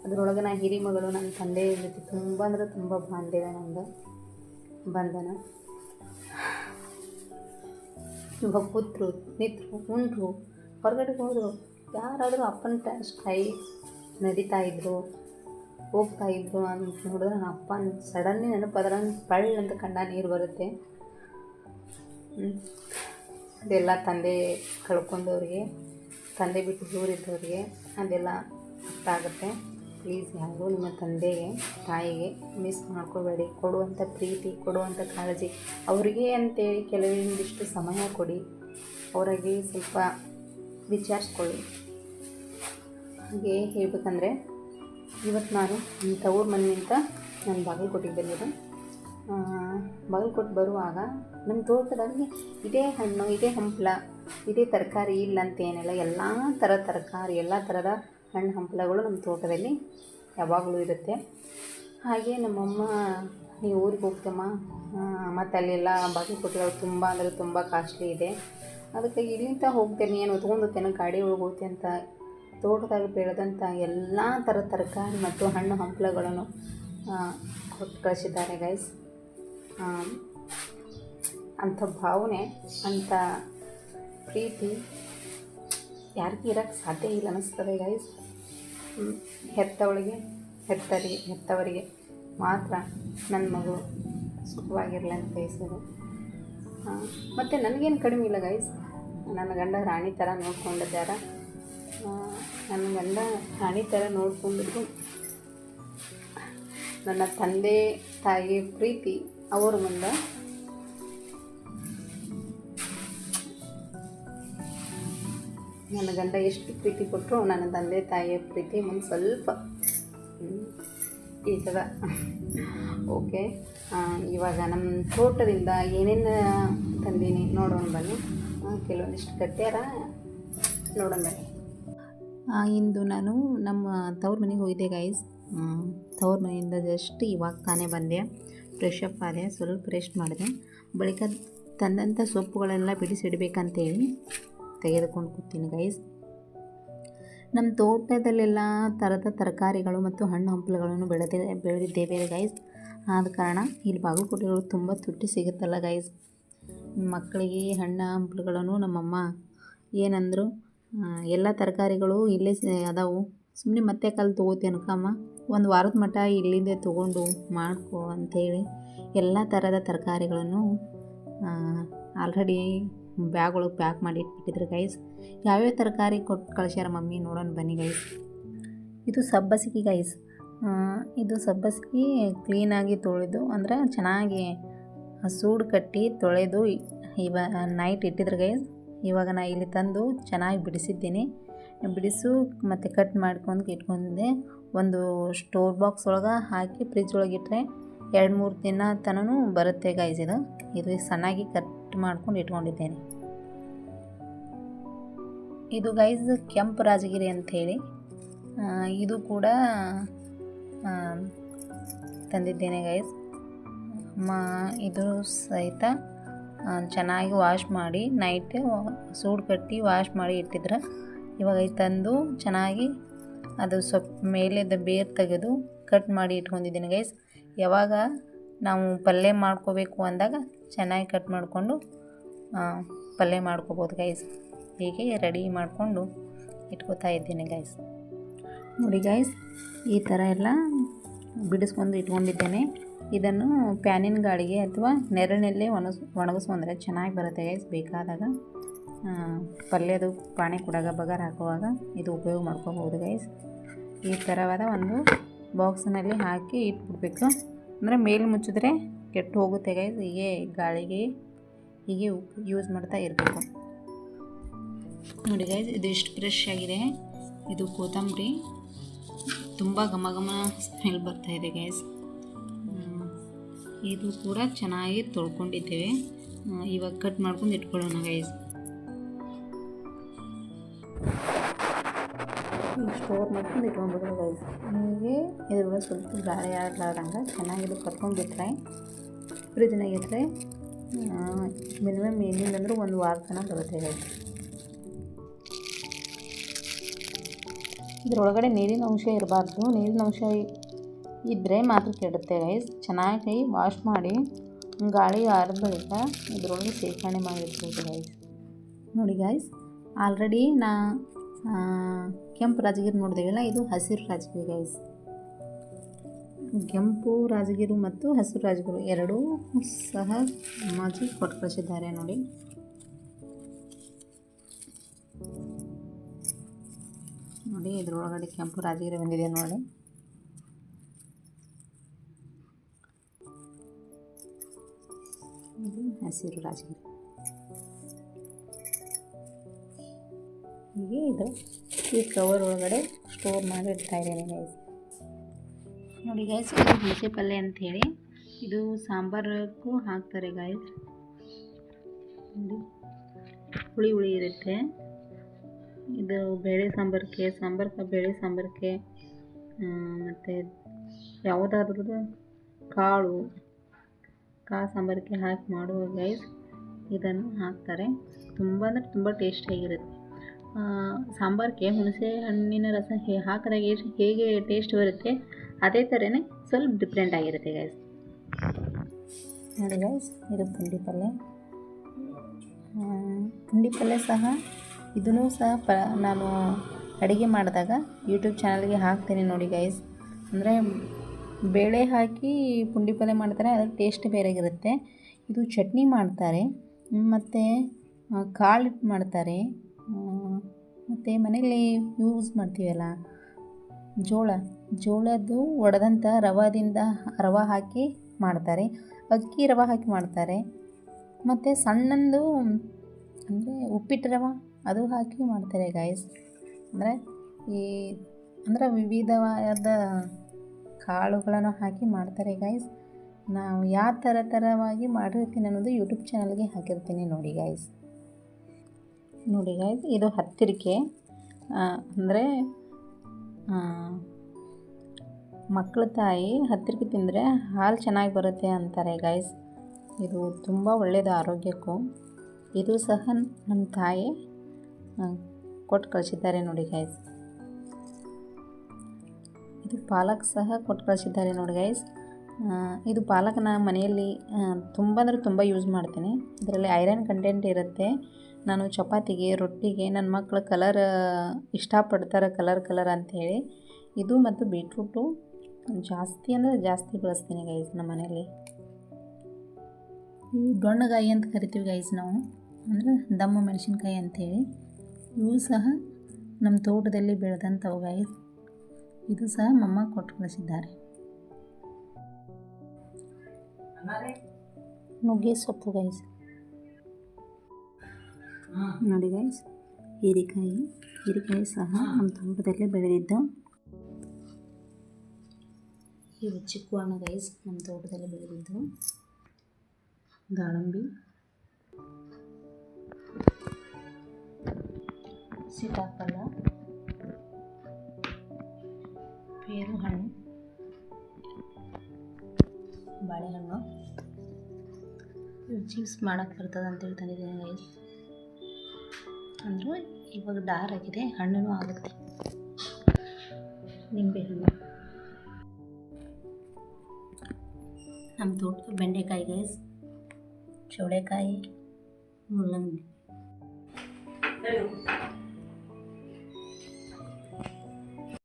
ಅದರೊಳಗೆ ನಾ ಹಿರಿಮಗಳು ನನ್ನ ತಂದೆ ಜೊತೆ ತುಂಬ ಅಂದರೆ ತುಂಬ ಬಾಂಧವ್ಯ ನಂದು ಬಂಧನ. ಇವಾಗ ಕೂತ್ರು ನಿಂತರು ಉಂಡ್ರು ಹೊರಗಡೆಗೆ ಹೋದರು, ಯಾರಾದರೂ ಅಪ್ಪನ ಸ್ಟೈ ನಡೀತಾಯಿದ್ರು ಹೋಗ್ತಾಯಿದ್ರು ಅಂತ ನೋಡಿದ್ರೆ ನನ್ನ ಅಪ್ಪ ಸಡನ್ಲಿ ನೆನಪಾದ್ರೆ ಪಳ್ಳ ಅಂತ ಕಣ್ಣ ನೀರು ಬರುತ್ತೆ. ಅದೆಲ್ಲ ತಂದೆ ಕಳ್ಕೊಂಡವ್ರಿಗೆ, ತಂದೆ ಬಿಟ್ಟು ದೂರ ಇದ್ದವ್ರಿಗೆ ಅದೆಲ್ಲ ಅರ್ಥ ಆಗುತ್ತೆ. ಪ್ಲೀಸ್ ಯಾರು ನಿಮ್ಮ ತಂದೆಗೆ ತಾಯಿಗೆ ಮಿಸ್ ಮಾಡ್ಕೋಬೇಡಿ. ಕೊಡುವಂಥ ಪ್ರೀತಿ, ಕೊಡುವಂಥ ಕಾಳಜಿ ಅವರಿಗೆ ಅಂತೇಳಿ ಕೆಲವೊಂದಿಷ್ಟು ಸಮಯ ಕೊಡಿ, ಅವರಿಗೆ ಸ್ವಲ್ಪ ವಿಚಾರಿಸ್ಕೊಳ್ಳಿ. ಹಾಗೆ ಹೇಳ್ಬೇಕಂದ್ರೆ ಇವತ್ತು ನಾನು ತವ್ರ ಮನೆಯಿಂದ ನಾನು ಬಾಗಲಕೋಟೆಗೆ ಬಂದಿದ್ದೆ. ಬಾಗಲಕೋಟೆ ಬರುವಾಗ ನಮ್ಮ ತೋಟದಲ್ಲಿ ಇದೇ ಹಣ್ಣು, ಇದೇ ಹಂಪಲ, ಇದೇ ತರಕಾರಿ ಇಲ್ಲ ಅಂತೇನಿಲ್ಲ, ಎಲ್ಲ ಥರ ತರಕಾರಿ, ಎಲ್ಲ ಥರದ ಹಣ್ಣು ಹಂಪಲಗಳು ನಮ್ಮ ತೋಟದಲ್ಲಿ ಯಾವಾಗಲೂ ಇರುತ್ತೆ. ಹಾಗೆ ನಮ್ಮಮ್ಮ ನೀವು ಊರಿಗೆ ಹೋಗ್ತಮ್ಮ ಮತ್ತು ಅಲ್ಲೆಲ್ಲ ಬಾಗಲಕೋಟೆ ತುಂಬ ಅಂದರೆ ತುಂಬ ಕಾಸ್ಟ್ಲಿ ಇದೆ, ಅದಕ್ಕೆ ಇಲ್ಲಿಂದ ಹೋಗ್ತೇನೆ ಏನು ತೊಗೊಂಡೋಗ್ತೇನೆ ಗಾಡಿ ಒಳಗೆ ಹೋಗ್ತೇನೆ ಅಂತ ತೋಟದಾಗ ಬೆಳೆದಂಥ ಎಲ್ಲ ಥರ ತರಕಾರಿ ಮತ್ತು ಹಣ್ಣು ಹಂಪಲಗಳನ್ನು ಕೊಟ್ಟು ಕಳಿಸಿದ್ದಾರೆ ಗೈಸ್. ಅಂಥ ಭಾವನೆ, ಅಂಥ ಪ್ರೀತಿ ಯಾರಿಗೂ ಇರೋಕ್ಕೆ ಸಾಧ್ಯ ಇಲ್ಲ ಅನ್ನಿಸ್ತದೆ ಗೈಸ್. ಹೆತ್ತವರಿಗೆ ಮಾತ್ರ ನನ್ನ ಮಗು ಸುಖವಾಗಿರಲಿ ಅಂತ ಬಯಸೋದು. ಮತ್ತು ನನಗೇನು ಕಡಿಮೆ ಇಲ್ಲ ಗೈಸ್, ನನ್ನ ಗಂಡ ರಾಣಿ ಥರ ನೋಡ್ಕೊಂಡಿದ್ದಾರೆ. ನನ್ನ ಗಂಡ ರಾಣಿ ಥರ ನೋಡ್ಕೊಂಡಿದ್ದು ನನ್ನ ತಂದೆ ತಾಯಿ ಪ್ರೀತಿ ಅವ್ರ ಮುಂದೆ ನನ್ನ ಗಂಡ ಎಷ್ಟು ಪ್ರೀತಿ ಕೊಟ್ಟರು ನನ್ನ ತಂದೆ ತಾಯಿಯ ಪ್ರೀತಿ ಮುಂದೆ ಸ್ವಲ್ಪ ಈ ಥರ. ಓಕೆ, ಇವಾಗ ನಮ್ಮ ತೋಟದಿಂದ ಏನೇನು ತಂದೀನಿ ನೋಡೋಣ ಬನ್ನಿ. ಕೆಲವೊಂದಿಷ್ಟು ಕಟ್ಟ್ಯಾರ ನೋಡೋಣ ಬನ್ನಿ. ಇಂದು ನಾನು ನಮ್ಮ ತವ್ರ ಮನೆಗೆ ಹೋಗಿದ್ದೆ ಗೈಸ್. ತವ್ರ ಮನೆಯಿಂದ ಜಸ್ಟ್ ಇವಾಗ ತಾನೇ ಬಂದೆ, ಫ್ರೆಶ್ ಅಪ್ ಆದೆ, ಸ್ವಲ್ಪ ರೆಸ್ಟ್ ಮಾಡಿದೆ. ಬಳಿಕ ತಂದಂಥ ಸೊಪ್ಪುಗಳೆಲ್ಲ ಬಿಡಿಸಿಡ್ಬೇಕಂತೇಳಿ ತೆಗೆದುಕೊಂಡು ಕೂತೀನಿ ಗೈಸ್. ನಮ್ಮ ತೋಟದಲ್ಲೆಲ್ಲ ಥರದ ತರಕಾರಿಗಳು ಮತ್ತು ಹಣ್ಣು ಹಂಪಲುಗಳನ್ನು ಬೆಳೆದಿದ್ದೇವೆ ಗೈಸ್. ಆದ ಕಾರಣ ಇಲ್ಲಿ ಬಾಗಲಕೋಟೆಗಳು ತುಂಬ ತುಟ್ಟಿ ಸಿಗುತ್ತಲ್ಲ ಗೈಸ್. ಮಕ್ಕಳಿಗೆ ಹಣ್ಣು ಹಂಪಲುಗಳನ್ನು ನಮ್ಮಮ್ಮ ಏನಂದರು, ಎಲ್ಲ ತರಕಾರಿಗಳು ಇಲ್ಲೇ ಅದಾವು, ಸುಮ್ಮನೆ ಮತ್ತೆ ಕಲ್ಲು ತೊಗೋತೇನಕ್ಕಮ್ಮ, ಒಂದು ವಾರದ ಮಟ್ಟ ಇಲ್ಲಿಂದೇ ತೊಗೊಂಡು ಮಾಡ್ಕೊ ಅಂಥೇಳಿ ಎಲ್ಲ ಥರದ ತರಕಾರಿಗಳನ್ನು ಆಲ್ರೆಡಿ ಬ್ಯಾಗ್ ಒಳಗೆ ಪ್ಯಾಕ್ ಮಾಡಿ ಇಟ್ಬಿಟ್ಟಿದ್ರು ಗೈಸ್. ಯಾವ್ಯಾವ ತರಕಾರಿ ಕೊಟ್ಟು ಕಳಿಸ್ಯಾರ ಮಮ್ಮಿ ನೋಡೋಣ ಬನ್ನಿ ಗೈಸ್. ಇದು ಸಬ್ಬಸಿಗೆ ಗೈಸ್. ಇದು ಸಬ್ಬಸಿಗೆ ಕ್ಲೀನಾಗಿ ತೊಳೆದು ಅಂದರೆ ಚೆನ್ನಾಗಿ ಸೂಡು ಕಟ್ಟಿ ತೊಳೆದು ನೈಟ್ ಇಟ್ಟಿದ್ರು ಗೈಸ್. ಇವಾಗ ನಾನು ಇಲ್ಲಿ ತಂದು ಚೆನ್ನಾಗಿ ಬಿಡಿಸಿದ್ದೀನಿ. ಬಿಡಿಸು ಮತ್ತು ಕಟ್ ಮಾಡ್ಕೊಂಡು ಇಟ್ಕೊಂಡಿದ್ದೆ. ಒಂದು ಸ್ಟೋರ್ ಬಾಕ್ಸ್ ಒಳಗೆ ಹಾಕಿ ಫ್ರಿಜ್ ಒಳಗೆ ಇಟ್ಟರೆ 2-3 ದಿನ ತನೂ ಬರುತ್ತೆ ಗೈಸ್. ಇದು ಸಣ್ಣಾಗಿ ಕಟ್ ಮಾಡ್ಕೊಂಡು ಇಟ್ಕೊಂಡಿದ್ದೇನೆ. ಇದು ಗೈಸ್ ಕೆಂಪು ರಾಜಗಿರಿ ಅಂಥೇಳಿ, ಇದು ಕೂಡ ತಂದಿದ್ದೇನೆ ಗೈಸ್. ಇದು ಸಹಿತ ಚೆನ್ನಾಗಿ ವಾಶ್ ಮಾಡಿ ನೈಟ್ ಸೂಡು ಕಟ್ಟಿ ವಾಶ್ ಮಾಡಿ ಇಟ್ಟಿದ್ರೆ, ಇವಾಗ ತಂದು ಚೆನ್ನಾಗಿ ಅದು ಮೇಲೆದ ಬೇರು ತೆಗೆದು ಕಟ್ ಮಾಡಿ ಇಟ್ಕೊಂಡಿದ್ದೀನಿ ಗೈಸ್. ಯಾವಾಗ ನಾವು ಪಲ್ಯ ಮಾಡ್ಕೋಬೇಕು ಅಂದಾಗ ಚೆನ್ನಾಗಿ ಕಟ್ ಮಾಡಿಕೊಂಡು ಪಲ್ಯ ಮಾಡ್ಕೋಬೋದು ಗೈಸ್. ಹೀಗೆ ರೆಡಿ ಮಾಡಿಕೊಂಡು ಇಟ್ಕೋತಾ ಇದ್ದೀನಿ ಗೈಸ್. ನೋಡಿ ಗೈಸ್, ಈ ಥರ ಎಲ್ಲ ಬಿಡಿಸ್ಕೊಂಡು ಇಟ್ಕೊಂಡಿದ್ದೇನೆ. ಇದನ್ನು ಪ್ಯಾನಿನ ಗಾಳಿಗೆ ಅಥವಾ ನೆರಳಿನಲ್ಲೇ ಒಣಗಿಸ್ಕೊಂಡ್ರೆ ಚೆನ್ನಾಗಿ ಬರುತ್ತೆ ಗೈಸ್. ಬೇಕಾದಾಗ ಪಲ್ಯದು ಪಾಣಿ ಕೊಡಾಗ ಬಗಾರ್ ಹಾಕುವಾಗ ಇದು ಉಪಯೋಗ ಮಾಡ್ಕೋಬೋದು ಗೈಸ್. ಈ ಥರವಾದ ಒಂದು ಬಾಕ್ಸ್ನಲ್ಲಿ ಹಾಕಿ ಇಟ್ಬಿಡ್ಬೇಕು, ಅಂದರೆ ಮೇಲೆ ಮುಚ್ಚಿದ್ರೆ ಕೆಟ್ಟು ಹೋಗುತ್ತೆ ಗೈಸ್. ಹೀಗೆ ಗಾಳಿಗೆ ಹೀಗೆ ಯೂಸ್ ಮಾಡ್ತಾ ಇರಬೇಕು. ನೋಡಿ ಗೈಸ್, ಇದು ಎಷ್ಟು ಫ್ರೆಶ್ ಆಗಿದೆ. ಇದು ಕೊತ್ತಂಬರಿ ತುಂಬ ಘಮ ಘಮ ಸ್ಮೆಲ್ ಬರ್ತಾಯಿದೆ ಗೈಸ್. ಇದು ಕೂಡ ಚೆನ್ನಾಗಿ ತೊಳ್ಕೊಂಡಿದ್ದೇವೆ. ಇವಾಗ ಕಟ್ ಮಾಡ್ಕೊಂಡು ಇಟ್ಕೊಳ್ಳೋಣ ಗೈಸ್. ಸ್ಟೋರ್ ಮಾಡ್ಕೊಂಡು ಇಟ್ಕೊಂಡ್ಬಿಡೋದು ಗೈಸ್. ಹೀಗೆ ಇದ್ರೊಳಗೆ ಸ್ವಲ್ಪ ಗಾಳಿ ಆಗಲಾರ್ದಂಗೆ ಚೆನ್ನಾಗಿದು ಕರ್ಕೊಂಡ್ಬಿಟ್ರೆ ಫ್ರಿಜ್ನಾಗ ಇಟ್ಟರೆ ಮಿನಿಮಮ್ ಏನಿಲ್ಲ ಅಂದರೂ 1 ವಾರ ತನಕ ಬರುತ್ತೆ ಗೈಸ್. ಇದರೊಳಗಡೆ ನೀರಿನ ಅಂಶ ಇರಬಾರ್ದು. ನೀರಿನ ಅಂಶ ಇದ್ದರೆ ಮಾತ್ರ ಕೆಡುತ್ತೆ ಗೈಸ್. ಚೆನ್ನಾಗಿ ವಾಶ್ ಮಾಡಿ ಗಾಳಿ ಆರಿದ ಬಳಿಕ ಇದರೊಳಗೆ ಶೇಖರಣೆ ಮಾಡಿರ್ಬೋದು ಗೈಸ್. ನೋಡಿ ಗೈಸ್, ಆಲ್ರೆಡಿ ಕೆಂಪು ರಾಜಗಿರಿ ನೋಡಿದೇವಲ್ಲ, ಇದು ಹಸಿರು ರಾಜಗಿರಿ ಗೈಸ್. ಕೆಂಪು ರಾಜಗಿರಿ ಮತ್ತು ಹಸಿರು ರಾಜಗಿರಿ ಎರಡೂ ಸಹ ಅಮ್ಮಾಜಿ ಕೊಟ್ಟು ಕಳಿಸಿದ್ದಾರೆ ನೋಡಿ. ನೋಡಿ ಇದರೊಳಗಡೆ ಕೆಂಪು ರಾಜಗಿರಿ ಬಂದಿದೆ ನೋಡಿ. ಇದು ಹಸಿರು ರಾಜಗಿರಿ. ಹೀಗೆ ಇದು ಈ ಕವರ್ ಒಳಗಡೆ ಸ್ಟೋರ್ ಮಾಡಿ ಇಡ್ತಾ ಇದ್ದೇನೆ ಗೈಸ್. ನೋಡಿ ಗೈಸ್, ಇದು ಹುಣಸೆ ಪಲ್ಯ ಅಂಥೇಳಿ, ಇದು ಸಾಂಬಾರಕ್ಕೂ ಹಾಕ್ತಾರೆ ಗೈಸ್. ನೋಡಿ ಹುಳಿ ಹುಳಿ ಇರುತ್ತೆ. ಇದು ಬೇಳೆ ಸಾಂಬಾರಕ್ಕೆ, ಬೇಳೆ ಸಾಂಬಾರಕ್ಕೆ ಮತ್ತು ಯಾವುದಾದ್ರೂ ಕಾಳು ಸಾಂಬಾರಕ್ಕೆ ಹಾಕಿ ಮಾಡುವ ಗೈಸ್ ಇದನ್ನು ಹಾಕ್ತಾರೆ. ತುಂಬ ಅಂದರೆ ತುಂಬ ಟೇಸ್ಟಿಯಾಗಿರುತ್ತೆ. ಸಾಂಬಾರಿಗೆ ಹುಣಸೆ ಹಣ್ಣಿನ ರಸ ಹಾಕಿದಾಗ ಹೇಗೆ ಟೇಸ್ಟ್ ಬರುತ್ತೆ ಅದೇ ಥರನೇ ಸ್ವಲ್ಪ ಡಿಫ್ರೆಂಟ್ ಆಗಿರುತ್ತೆ ಗೈಸ್. ನೋಡಿ ಗೈಸ್, ಇದು ಪುಂಡಿ ಪಲ್ಯ. ಪುಂಡಿ ಪಲ್ಯ ಸಹ ಇದನ್ನು ಸಹ ನಾನು ಅಡುಗೆ ಮಾಡಿದಾಗ ಯೂಟ್ಯೂಬ್ ಚಾನಲ್ಗೆ ಹಾಕ್ತೇನೆ ನೋಡಿ ಗೈಸ್. ಅಂದರೆ ಬೇಳೆ ಹಾಕಿ ಪುಂಡಿ ಪಲ್ಯ ಮಾಡ್ತಾರೆ, ಅದಕ್ಕೆ ಟೇಸ್ಟ್ ಬೇರೆಗಿರುತ್ತೆ. ಇದು ಚಟ್ನಿ ಮಾಡ್ತಾರೆ ಮತ್ತು ಕಾಳಿಟ್ಟು ಮಾಡ್ತಾರೆ. ಮತ್ತು ಮನೇಲಿ ಯೂಸ್ ಮಾಡ್ತೀವಲ್ಲ ಜೋಳದ್ದು ಒಡೆದಂಥ ರವೆ ಹಾಕಿ ಮಾಡ್ತಾರೆ, ಅಕ್ಕಿ ರವೆ ಹಾಕಿ ಮಾಡ್ತಾರೆ. ಮತ್ತು ಸಣ್ಣಂದು ಅಂದರೆ ಉಪ್ಪಿಟ್ಟು ರವೆ ಅದು ಹಾಕಿ ಮಾಡ್ತಾರೆ ಗೈಸ್. ಅಂದರೆ ವಿವಿಧವಾದ ಕಾಳುಗಳನ್ನು ಹಾಕಿ ಮಾಡ್ತಾರೆ ಗೈಸ್. ನಾವು ಯಾವ ಥರವಾಗಿ ಮಾಡಿರ್ತೀನಿ ಅನ್ನೋದು ಯೂಟ್ಯೂಬ್ ಚಾನಲ್ಗೆ ಹಾಕಿರ್ತೀನಿ ನೋಡಿ ಗೈಸ್. ನೋಡಿ ಗೈಸ್, ಇದು ಹತ್ತಿರಕ್ಕೆ ಅಂದರೆ ಮಕ್ಕಳ ತಾಯಿ ಹತ್ತಿರಕ್ಕೆ ತಿಂದರೆ ಹಾಲು ಚೆನ್ನಾಗಿ ಬರುತ್ತೆ ಅಂತಾರೆ ಗೈಸ್. ಇದು ತುಂಬ ಒಳ್ಳೆಯದು ಆರೋಗ್ಯಕ್ಕೂ. ಇದು ಸಹ ನಮ್ಮ ತಾಯಿ ಕೊಟ್ಟು ಕಳಿಸಿದ್ದಾರೆ ನೋಡಿ ಗೈಸ್. ಇದು ಪಾಲಕ್ ಸಹ ಕೊಟ್ಟು ಕಳಿಸಿದ್ದಾರೆ ನೋಡಿ ಗೈಸ್. ಇದು ಪಾಲಕನ ಮನೆಯಲ್ಲಿ ತುಂಬ ಅಂದರೆ ತುಂಬ ಯೂಸ್ ಮಾಡ್ತೀನಿ. ಇದರಲ್ಲಿ ಐರನ್ ಕಂಟೆಂಟ್ ಇರುತ್ತೆ. ನಾನು ಚಪಾತಿಗೆ, ರೊಟ್ಟಿಗೆ ನನ್ನ ಮಕ್ಕಳು ಕಲರ್ ಇಷ್ಟಪಡ್ತಾರೆ, ಕಲರ್ ಅಂಥೇಳಿ ಇದು ಮತ್ತು ಬೀಟ್ರೂಟು ಜಾಸ್ತಿ ಅಂದರೆ ಜಾಸ್ತಿ ಬಳಸ್ತೀನಿ ಗೈಸ್ ನಮ್ಮ ಮನೇಲಿ. ಇವು ಡೊಣ್ಣಗಾಯಿ ಅಂತ ಕರಿತೀವಿ ಗೈಸ್ ನಾವು, ಅಂದರೆ ದಮ್ಮ ಮೆಣಸಿನ್ಕಾಯಿ ಅಂಥೇಳಿ. ಇವು ಸಹ ನಮ್ಮ ತೋಟದಲ್ಲಿ ಬೆಳೆದಂಥವು ಗೈಸ್. ಇದು ಸಹ ಮಮ್ಮ ಕೊಟ್ಟು ಕಳಿಸಿದ್ದಾರೆ. ನುಗ್ಗೆ ಸೊಪ್ಪು ಗೈಸ್. ನೋಡಿ ಗೈಸ್, ಹೀರೆಕಾಯಿ ಸಹ ನಮ್ಮ ತೋಟದಲ್ಲೇ ಬೆಳೆದಿದ್ದು. ಇವು ಚಿಕ್ಕು ಹಣ್ಣು ಗೈಸ್, ನಮ್ಮ ತೋಟದಲ್ಲಿ ಬೆಳೆದಿದ್ದು. ದಾಳಂಬಿ, ಸೀತಾಫಲ, ಪೇರು ಹಣ್ಣು, ಬಾಳೆಹಣ್ಣು. ಇವು ಜ್ಯೂಸ್ ಮಾಡೋಕ್ಕೆ ಬರ್ತದೆ ಅಂತೇಳಿ ತಂದಿದ್ದೀನಿ ಗೈಸ್. ಅಂದರೆ ಇವಾಗ ಡಾರ್ ಆಗಿದೆ, ಹಣ್ಣು ಆಗುತ್ತೆ. ನಿಂಬೆಹಣ್ಣು, ನಮ್ಮ ತೋಟದ ಬೆಂಡೆಕಾಯಿ ಗೈಸ್, ಚೌಳೆಕಾಯಿ, ಮೂಲಂಗಿ.